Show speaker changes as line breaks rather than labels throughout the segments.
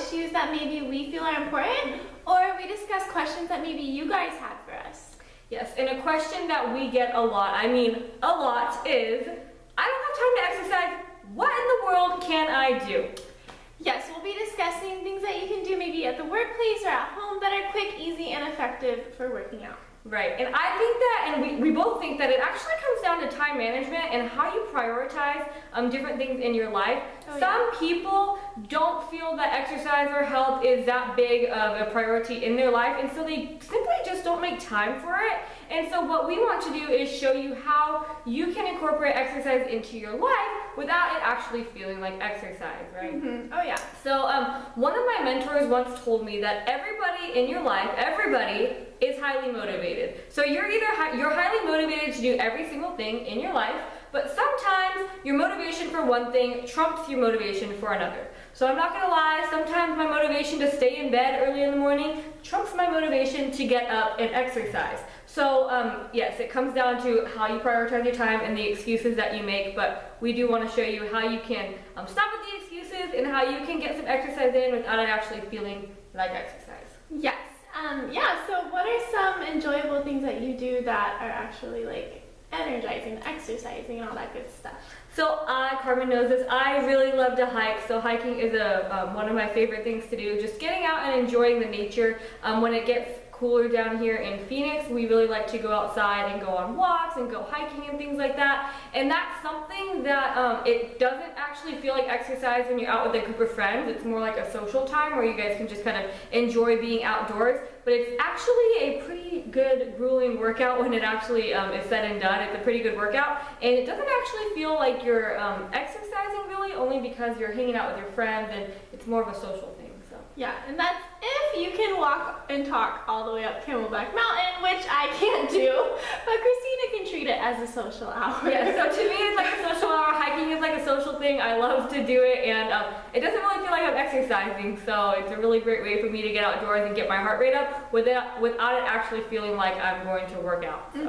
issues that maybe we feel are important, or we discuss questions that maybe you guys had for us.
Yes, and a question that we get a lot, I mean a lot, is, I don't have time to exercise, what in the world can I do?
Yes, we'll be discussing things that you can do maybe at the workplace or at home that are quick, easy, and effective for working out.
Right, and I think that, and we both think that it actually comes down to time management and how you prioritize different things in your life. Some people don't feel that exercise or health is that big of a priority in their life, and so they simply just don't make time for it. And so what we want to do is show you how you can incorporate exercise into your life without it actually feeling like exercise, right?
Oh yeah.
So one of my mentors once told me that everybody in your life, everybody is highly motivated. So you're highly motivated to do every single thing in your life, but sometimes your motivation for one thing trumps your motivation for another. So I'm not gonna lie, sometimes my motivation to stay in bed early in the morning trumps my motivation to get up and exercise. So yes, it comes down to how you prioritize your time and the excuses that you make, but we do want to show you how you can stop with the excuses and how you can get some exercise in without it actually feeling like exercise.
Yes. Yeah, so what are some enjoyable things that you do that are actually like energizing, exercising, and all that good stuff?
So Carmen knows this, I really love to hike, so hiking is one of my favorite things to do, just getting out and enjoying the nature. When it gets cooler down here in Phoenix, we really like to go outside and go on walks and go hiking and things like that. And that's something that it doesn't actually feel like exercise when you're out with a group of friends. It's more like a social time where you guys can just kind of enjoy being outdoors. But it's actually a pretty good grueling workout when it actually is said and done. It's a pretty good workout, and it doesn't actually feel like you're exercising really, only because you're hanging out with your friends and it's more of a social thing.
Yeah, and that's if you can walk and talk all the way up Camelback Mountain, which I can't do, but Christina can treat it as a social hour.
Yeah, so to me it's like a social hour, hiking is like a social thing, I love to do it, and it doesn't really feel like I'm exercising, so it's a really great way for me to get outdoors and get my heart rate up without it actually feeling like I'm going to work out. So.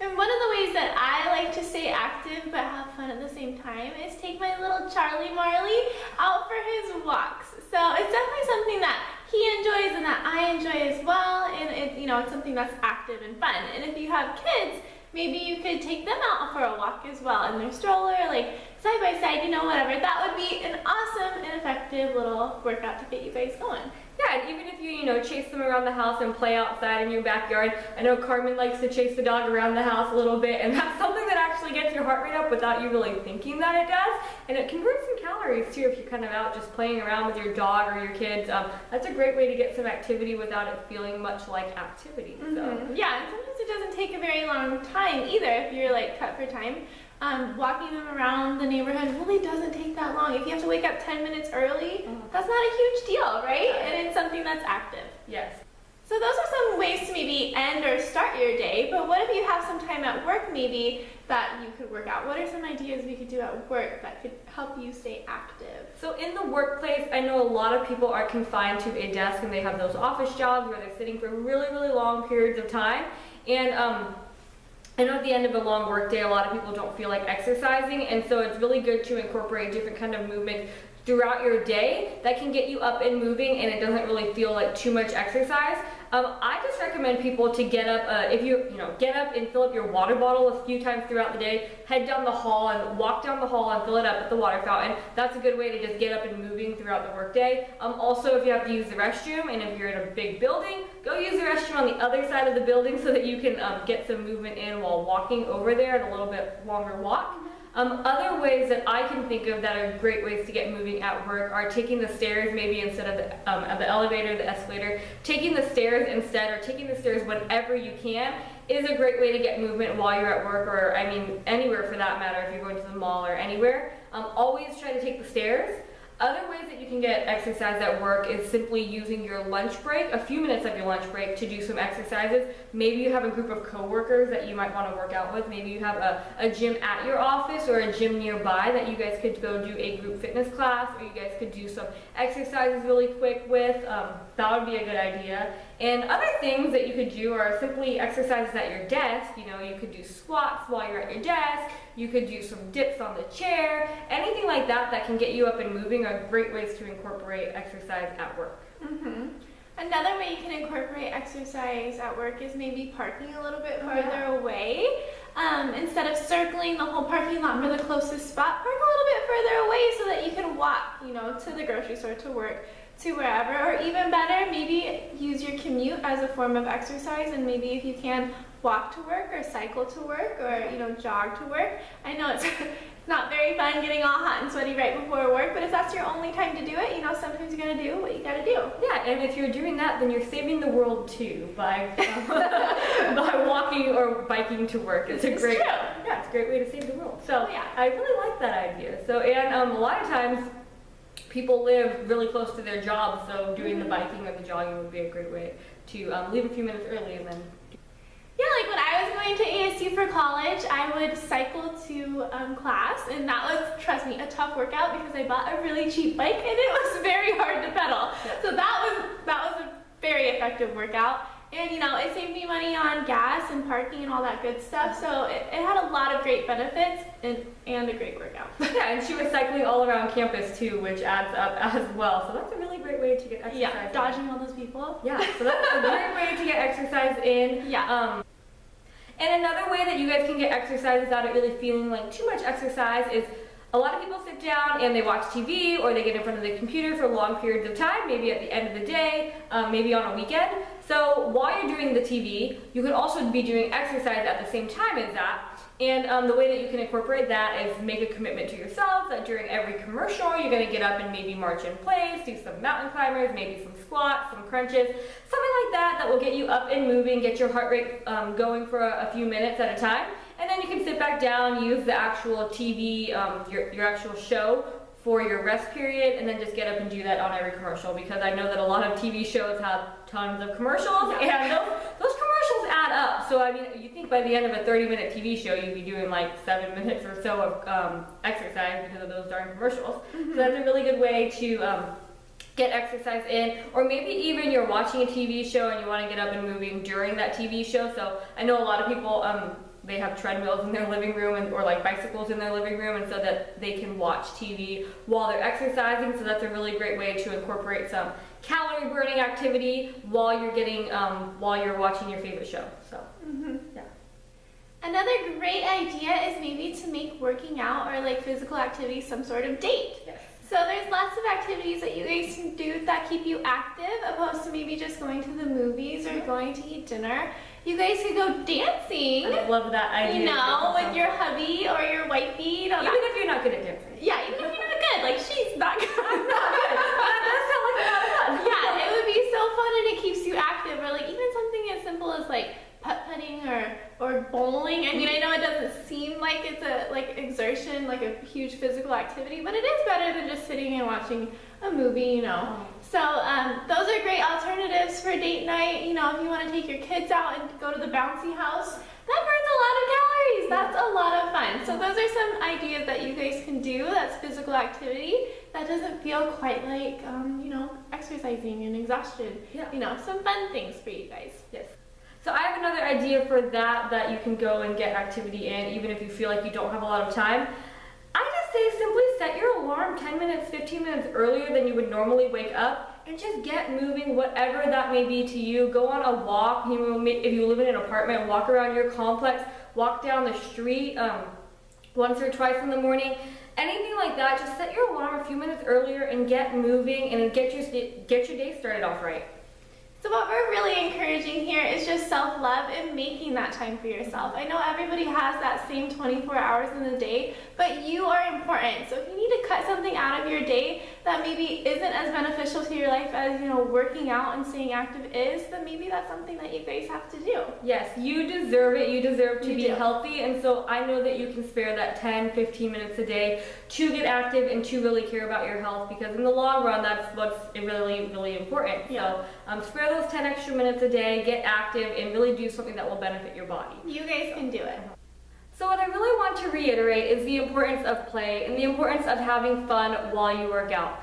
And one of the ways that I like to stay active but have fun at the same time is take my little Charlie Marley out for his walks. So it's definitely something that he enjoys and that I enjoy as well, and it's something that's active and fun. And if you have kids, maybe you could take them out for a walk as well in their stroller, like side by side, whatever. That would be an awesome and effective little workout to get you guys going.
Yeah, and even if you, chase them around the house and play outside in your backyard. I know Carmen likes to chase the dog around the house a little bit, and that's something that actually gets your heart rate up without you really thinking that it does. And it can burn some calories too if you're kind of out just playing around with your dog or your kids. That's a great way to get some activity without it feeling much like activity. So.
Yeah, and sometimes it doesn't take a very long time either if you're like cut for time. Walking them around the neighborhood really doesn't take that long. If you have to wake up 10 minutes early, that's not a huge deal, right? And it's something that's active.
Yes.
So those are some ways to maybe end or start your day, but what if you have some time at work maybe that you could work out? What are some ideas we could do at work that could help you stay active?
So in the workplace, I know a lot of people are confined to a desk and they have those office jobs where they're sitting for really, really long periods of time. And I know at the end of a long work day, a lot of people don't feel like exercising, and so it's really good to incorporate different kind of movements throughout your day that can get you up and moving, and it doesn't really feel like too much exercise. I just recommend people to get up, if you get up and fill up your water bottle a few times throughout the day, head down the hall and walk down the hall and fill it up at the water fountain. That's a good way to just get up and moving throughout the workday. Also, if you have to use the restroom and if you're in a big building, go use the restroom on the other side of the building so that you can get some movement in while walking over there and a little bit longer walk. Other ways that I can think of that are great ways to get moving at work are taking the stairs maybe instead of the elevator, the escalator. Taking the stairs instead, or taking the stairs whenever you can, is a great way to get movement while you're at work, or I mean anywhere for that matter, if you're going to the mall or anywhere. Always try to take the stairs. Other ways that you can get exercise at work is simply using your lunch break, a few minutes of your lunch break, to do some exercises. Maybe you have a group of coworkers that you might want to work out with. Maybe you have a gym at your office or a gym nearby that you guys could go do a group fitness class, or you guys could do some exercises really quick with. that would be a good idea. And other things that you could do are simply exercises at your desk. You know, you could do squats while you're at your desk. You could do some dips on the chair. Anything like that that can get you up and moving are great ways to incorporate exercise at work.
Mm-hmm. Another way you can incorporate exercise at work is maybe parking a little bit farther away. Instead of circling the whole parking lot for the closest spot, park a little bit further away so that you can walk, you know, to the grocery store, to work, to wherever. Or even better, maybe use your commute as a form of exercise, and maybe if you can, walk to work or cycle to work or, you know, jog to work. I know it's not very fun getting all hot and sweaty right before work, but if that's your only time to do it, you know, sometimes you're gonna do what you gotta do.
Yeah, and if you're doing that, then you're saving the world too by by walking or biking to work. It's a great, yeah, it's a great way to save the world. So
yeah.
I really like that idea. So and a lot of times people live really close to their jobs, so doing the biking or the jogging would be a great way to leave a few minutes early and then.
Yeah, like when I was going to ASU for college, I would cycle to class, and that was, trust me, a tough workout because I bought a really cheap bike and it was very hard to pedal. Yeah. So that was a very effective workout. And you know, it saved me money on gas and parking and all that good stuff. So it had a lot of great benefits and a great workout.
Yeah, and she was cycling all around campus too, which adds up as well. So that's a really great way to get exercise.
Yeah, dodging all those people.
Yeah, so that's a great way to get exercise in.
Yeah.
And another way that you guys can get exercise without it really feeling like too much exercise is a lot of people sit down and they watch TV or they get in front of the computer for long periods of time, maybe at the end of the day, maybe on a weekend. So while you're doing the TV, you could also be doing exercise at the same time as that. And the way that you can incorporate that is make a commitment to yourself that during every commercial, you're going to get up and maybe march in place, do some mountain climbers, maybe some squats, some crunches, something like that that will get you up and moving, get your heart rate going for a few minutes at a time. And then you can sit back down, use the actual TV, your actual show for your rest period, and then just get up and do that on every commercial, because I know that a lot of TV shows have tons of commercials, and those commercials add up. So I mean, you think by the end of a 30-minute TV show, you'd be doing like 7 minutes or so of exercise because of those darn commercials. So that's a really good way to get exercise in. Or maybe even you're watching a TV show and you want to get up and moving during that TV show. So I know a lot of people, they have treadmills in their living room or like bicycles in their living room, and so that they can watch TV while they're exercising. So that's a really great way to incorporate some calorie burning activity while you're getting while you're watching your favorite show. So yeah.
Another great idea is maybe to make working out or like physical activity some sort of date.
Yes.
So there's lots of activities that you guys can do that keep you active, opposed to maybe just going to the movies or going to eat dinner. You guys could go dancing.
I love that idea.
You know, with your hubby or your wifey.
Even if you're not good at dancing.
Yeah, even if you're not good. Like, she's not good.
I'm not good. That does sound like a lot of fun.
Yeah, it would be so fun and it keeps you active. Or like even something as simple as like putt-putting or bowling. I mean, I know it doesn't seem like it's a like exertion, like a huge physical activity, but it is better than just sitting and watching a movie, you know. So those are great alternatives for date night. You know, if you want to take your kids out and go to the bouncy house, that burns a lot of calories. That's a lot of fun. So those are some ideas that you guys can do. That's physical activity that doesn't feel quite like, you know, exercising and exhaustion.
Yeah.
You know, some fun things for you guys.
Yes. So I have another idea for that you can go and get activity in, even if you feel like you don't have a lot of time. I just say simply set your alarm 10 minutes, 15 minutes earlier than you would normally wake up, and just get moving, whatever that may be to you. Go on a walk. You know, if you live in an apartment, walk around your complex, walk down the street once or twice in the morning. Anything like that, just set your alarm a few minutes earlier and get moving and get your day started off right.
So what we're really encouraging here is just self-love and making that time for yourself. I know everybody has that same 24 hours in the day, but you are important. So if you need to cut something out of your day that maybe isn't as beneficial to your life as, you know, working out and staying active is, then maybe that's something that you guys have to do.
Yes, you deserve it. You deserve to be healthy, and so I know that you can spare that 10, 15 minutes a day to get active and to really care about your health, because in the long run, that's what's really, really important.
Yeah.
So spare those 10 extra minutes a day, get active, and really do something that will benefit your body.
You guys can do it.
So what I really want to reiterate is the importance of play and the importance of having fun while you work out.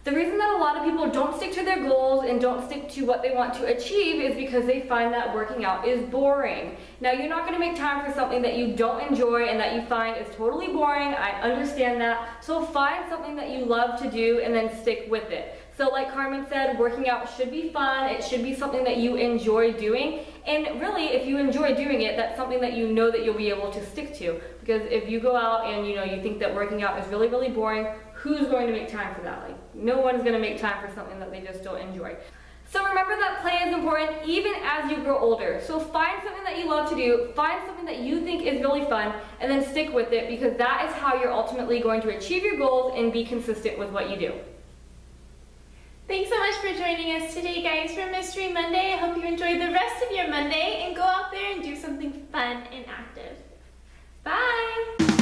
The reason that a lot of people don't stick to their goals and don't stick to what they want to achieve is because they find that working out is boring. Now, you're not going to make time for something that you don't enjoy and that you find is totally boring. I understand that. So find something that you love to do and then stick with it. So like Carmen said, working out should be fun. It should be something that you enjoy doing. And really, if you enjoy doing it, that's something that you know that you'll be able to stick to. Because if you go out and you think that working out is really, really boring, who's going to make time for that? Like, no one's going to make time for something that they just don't enjoy. So remember that play is important even as you grow older. So find something that you love to do, find something that you think is really fun, and then stick with it, because that is how you're ultimately going to achieve your goals and be consistent with what you do.
Thanks so much for joining us today, guys, for Mystery Monday. I hope you enjoyed the rest of your Monday and go out there and do something fun and active. Bye!